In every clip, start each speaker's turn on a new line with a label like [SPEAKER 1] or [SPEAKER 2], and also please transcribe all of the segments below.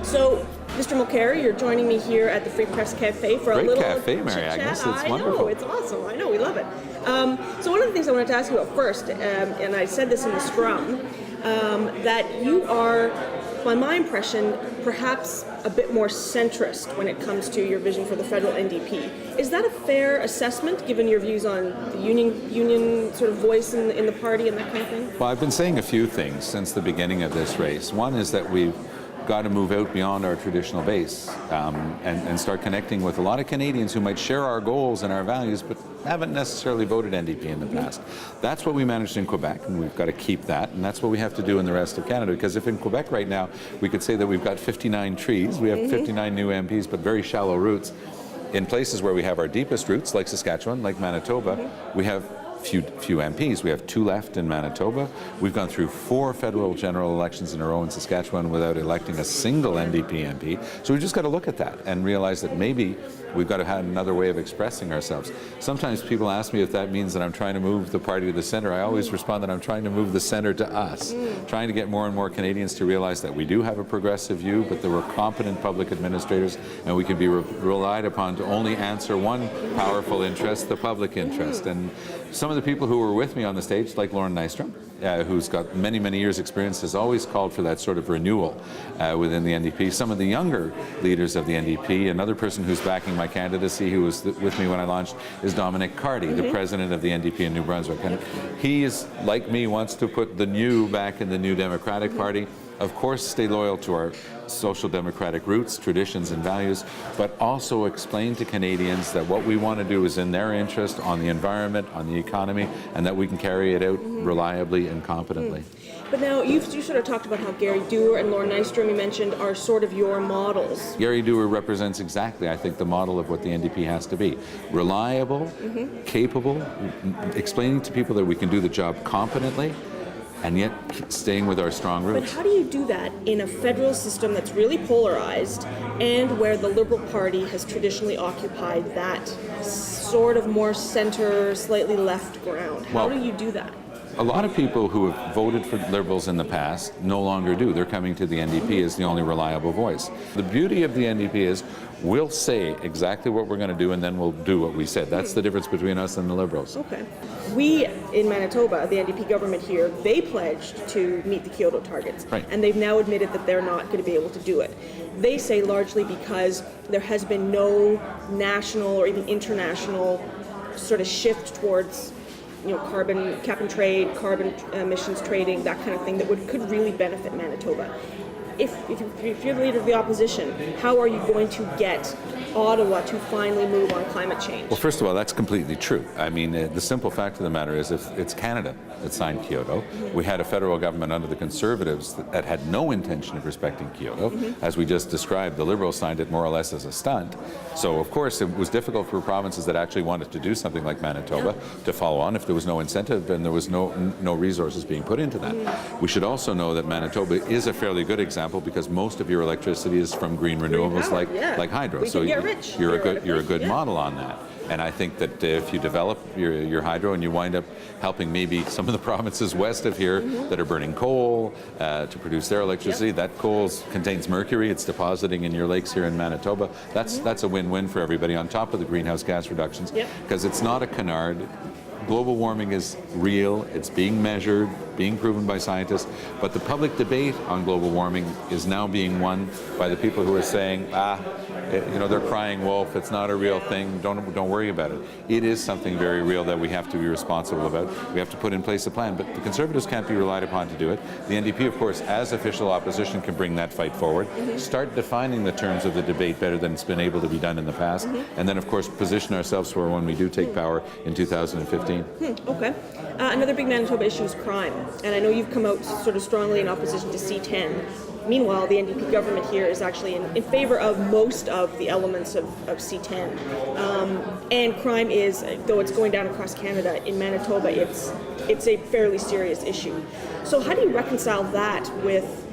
[SPEAKER 1] So, Mr. Mulcair, you're joining me here at the Free Press Café for a
[SPEAKER 2] Great
[SPEAKER 1] little
[SPEAKER 2] cafe, Mary Agnes. It's
[SPEAKER 1] I
[SPEAKER 2] wonderful.
[SPEAKER 1] know, it's awesome. I know, we love it. So one of the things I wanted to ask you about first, and I said this in the scrum, that you are, by my impression, perhaps a bit more centrist when it comes to your vision for the federal NDP. Is that a fair assessment, given your views on the union sort of voice in the party and that kind of thing?
[SPEAKER 2] Well, I've been saying a few things since the beginning of this race. One is that we've got to move out beyond our traditional base and start connecting with a lot of Canadians who might share our goals and our values but haven't necessarily voted NDP in the past. That's what we managed in Quebec, and we've got to keep that, and that's what we have to do in the rest of Canada, because if in Quebec right now we could say that we've got 59 trees, we have 59 new MPs but very shallow roots, in places where we have our deepest roots, like Saskatchewan, like Manitoba, we have few MPs. We have 2 left in Manitoba. We've gone through 4 federal general elections in a row in Saskatchewan without electing a single NDP MP. So we've just got to look at that and realize that maybe we've got to have another way of expressing ourselves. Sometimes people ask me if that means that I'm trying to move the party to the center. I always respond that I'm trying to move the center to us, trying to get more and more Canadians to realize that we do have a progressive view, but that we're competent public administrators and we can be relied upon to only answer one powerful interest, the public interest. And some of the people who were with me on the stage, like Lauren Nystrom, who's got many, many years' experience, has always called for that sort of renewal within the NDP. Some of the younger leaders of the NDP, another person who's backing my candidacy, who was with me when I launched, is Dominic Carty, the president of the NDP in New Brunswick. And he is, like me, wants to put the new back in the New Democratic Party. Of course, stay loyal to our social democratic roots, traditions, and values, but also explain to Canadians that what we want to do is in their interest on the environment, on the economy, and that we can carry it out reliably and competently.
[SPEAKER 1] But now, you sort of talked about how Gary Dewar and Lauren Nystrom, you mentioned, are sort of your models.
[SPEAKER 2] Gary Dewar represents exactly, I think, the model of what the NDP has to be. Reliable, capable, explaining to people that we can do the job competently, and yet staying with our strong roots.
[SPEAKER 1] But how do you do that in a federal system that's really polarized and where the Liberal Party has traditionally occupied that sort of more center, slightly left ground? How do you do that?
[SPEAKER 2] A lot of people who have voted for Liberals in the past no longer do. They're coming to the NDP as the only reliable voice. The beauty of the NDP is we'll say exactly what we're going to do and then we'll do what we said. That's the difference between us and the Liberals.
[SPEAKER 1] Okay. We, in Manitoba, the NDP government here, they pledged to meet the Kyoto targets.
[SPEAKER 2] Right.
[SPEAKER 1] And they've now admitted that they're not going to be able to do it. They say largely because there has been no national or even international sort of shift towards carbon cap and trade, carbon emissions trading, that kind of thing that could really benefit Manitoba. If you're the leader of the opposition, how are you going to get Ottawa to finally move on climate change?
[SPEAKER 2] Well, first of all, that's completely true. I mean, the simple fact of the matter is if it's Canada that signed Kyoto. We had a federal government under the Conservatives that had no intention of respecting Kyoto. As we just described, the Liberals signed it more or less as a stunt. So, of course, it was difficult for provinces that actually wanted to do something like Manitoba to follow on if there was no incentive and there was no resources being put into that. We should also know that Manitoba is a fairly good example because most of your electricity is from green renewables like hydro.
[SPEAKER 1] So
[SPEAKER 2] you're a good model on that. And I think that if you develop your hydro and you wind up helping maybe some of the provinces west of here that are burning coal to produce their electricity, that coal contains mercury, it's depositing in your lakes here in Manitoba, that's a win-win for everybody on top of the greenhouse gas reductions, because it's not a canard. Global warming is real, it's being measured, being proven by scientists, but the public debate on global warming is now being won by the people who are saying, they're crying wolf, it's not a real thing, don't worry about it. It is something very real that we have to be responsible about. We have to put in place a plan, but the Conservatives can't be relied upon to do it. The NDP, of course, as official opposition, can bring that fight forward, start defining the terms of the debate better than it's been able to be done in the past, and then, of course, position ourselves for when we do take power in 2015.
[SPEAKER 1] Okay. Another big Manitoba issue is crime, and I know you've come out sort of strongly in opposition to C-10. Meanwhile, the NDP government here is actually in favor of most of the elements of C-10. And crime is, though it's going down across Canada, in Manitoba it's a fairly serious issue. So how do you reconcile that with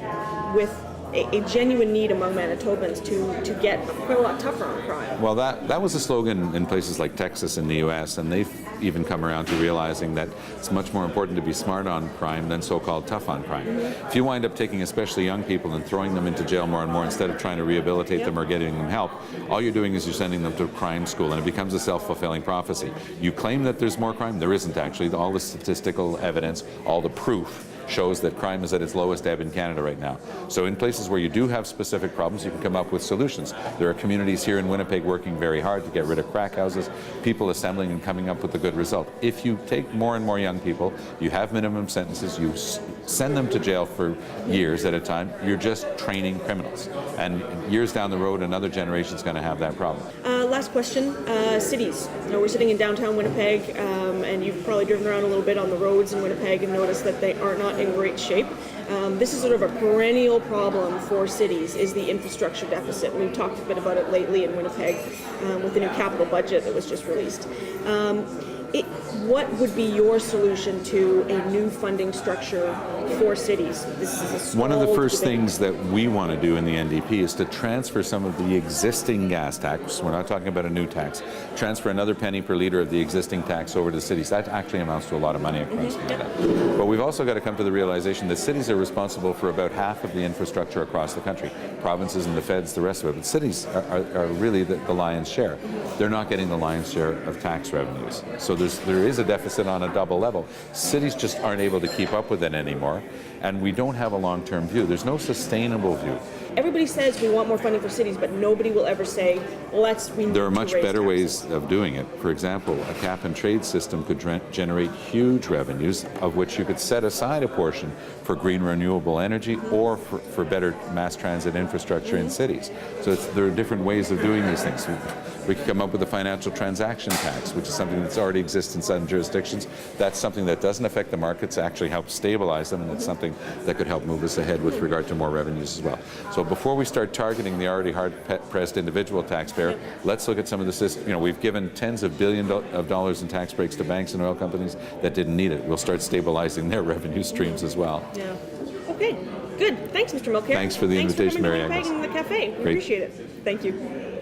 [SPEAKER 1] a genuine need among Manitobans to get quite a lot tougher on crime.
[SPEAKER 2] Well, that was a slogan in places like Texas in the U.S., and they've even come around to realizing that it's much more important to be smart on crime than so-called tough on crime. If you wind up taking especially young people and throwing them into jail more and more instead of trying to rehabilitate them or getting them help, all you're doing is you're sending them to crime school, and it becomes a self-fulfilling prophecy. You claim that there's more crime. There isn't actually. All the statistical evidence, all the proof shows that crime is at its lowest ebb in Canada right now. So in places where you do have specific problems, you can come up with solutions. There are communities here in Winnipeg working very hard to get rid of crack houses, people assembling and coming up with a good result. If you take more and more young people, you have minimum sentences, you send them to jail for years at a time, you're just training criminals. And years down the road, another generation is going to have that problem.
[SPEAKER 1] Last question, cities. We're sitting in downtown Winnipeg, and you've probably driven around a little bit on the roads in Winnipeg and noticed that they are not in great shape. This is sort of a perennial problem for cities, is the infrastructure deficit. We've talked a bit about it lately in Winnipeg with the new capital budget that was just released. What would be your solution to a new funding structure for cities? This is
[SPEAKER 2] one of the first things that we want to do in the NDP is to transfer some of the existing gas tax. We're not talking about a new tax. Transfer another penny per litre of the existing tax over to the cities. That actually amounts to a lot of money across Canada. But we've also got to come to the realization that cities are responsible for about half of the infrastructure across the country. Provinces and the feds, the rest of it. But cities are really the lion's share. They're not getting the lion's share of tax revenues. So there is a deficit on a double level. Cities just aren't able to keep up with it anymore, and we don't have a long-term view. There's no sustainable view.
[SPEAKER 1] Everybody says we want more funding for cities, but nobody will ever say,
[SPEAKER 2] there are much better ways of doing it. For example, a cap and trade system could generate huge revenues, of which you could set aside a portion for green renewable energy or for better mass transit infrastructure in cities. So there are different ways of doing these things. We could come up with a financial transaction tax, which is something that's already exists in some jurisdictions. That's something that doesn't affect the markets, actually helps stabilize them, and it's something that could help move us ahead with regard to more revenues as well. So before we start targeting the already hard-pressed individual taxpayer, let's look at some of the systems. We've given tens of billions of dollars in tax breaks to banks and oil companies that didn't need it. We'll start stabilizing their revenue streams as well.
[SPEAKER 1] Yeah. Okay. Good. Thanks, Mr. Mulcair.
[SPEAKER 2] Thanks for the invitation, Mary Agnes.
[SPEAKER 1] Thanks for coming to Winnipeg and the Café. We appreciate it. Thank you.